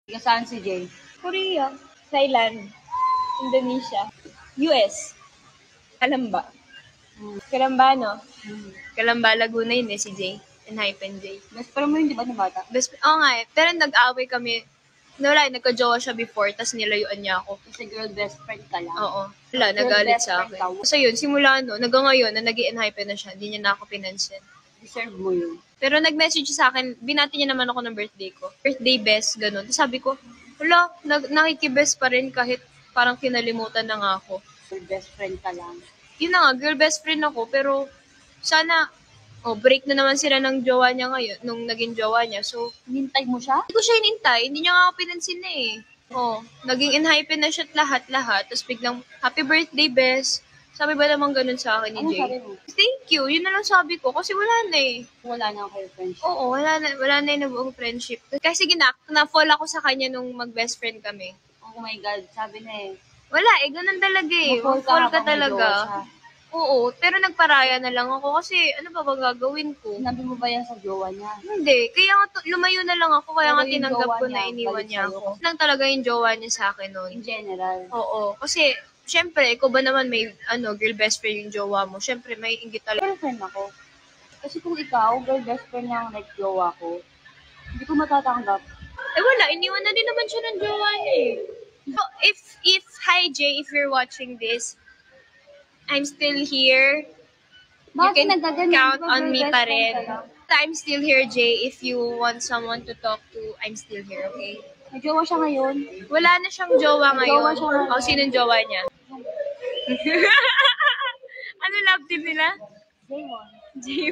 Saan si Jay? Korea, Thailand, Indonesia, US. Alam ba? Kalamba, no? Kalamba, Laguna yun si Jay. N-J. Best friend mo yun, di ba, na bata? Oo nga eh. Pero nag-away kami. Wala, nagka-jowa siya before, tas nilayuan niya ako. Kasi girl best friend ka lang. Oo. Wala, nagalit sa akin. So yun, simula hanggang ngayon, na nag-i-enhype na siya, hindi niya na ako pinansin. Deserve mo yun. Pero nag-message sa akin, binati niya naman ako ng birthday ko. Birthday best, ganun. Tapos sabi ko, wala, nakikibest pa rin kahit parang kinalimutan na nga ako. Girl best friend ka lang. Yun na nga, girl best friend ako, pero sana, break na naman sila ng jowa niya ngayon, nung naging jowa niya. So, Hinintay mo siya? hindi ko siya hinintay, hindi niya nga ako pinansin na eh. Naging enhype na siya lahat-lahat, tapos biglang, happy birthday, best. Sabi ba naman ganun sa akin ni Ano Jay? sabi mo? Thank you, yun na lang sabi ko, kasi wala na eh. Wala na kayo friendship. Oo, wala na yung nabuong friendship. Kasi na-fall ako sa kanya nung mag-best friend kami. Oh my God, sabi na eh. Wala eh, ganun talaga eh. Ma-fall Fall ka habang may talaga. jowa siya. Oo, pero nagparaya na lang ako kasi ano ba bang gagawin ko? Sinabi mo ba yan sa jowa niya? Hindi, kaya nga lumayo na lang ako, kaya Pero nga yung tinanggap jowa ko na niya, iniwan balik niya sa'yo. ako. Lang talaga yung jowa niya sa akin noon. In general. Oo, kasi syempre, ikaw ba naman may girl best friend yung jowa mo? Syempre, may inggit talaga. Girlfriend ako. Kasi kung ikaw, girl best friend lang like jowa ko, hindi ko matatanggap. Eh wala, iniwan na din naman siya ng jowa niya eh. So, hi Jay, if you're watching this, I'm still here. You Bakit can naggaganyan? count Di ba on girl me best pa friend rin. ka lang? I'm still here, Jay. If you want someone to talk to, I'm still here, okay? May jowa siya ngayon. Wala na siyang jowa May ngayon. jowa siya ngayon. Sinong jowa niya? Ano love team nila? Jaymon. Jay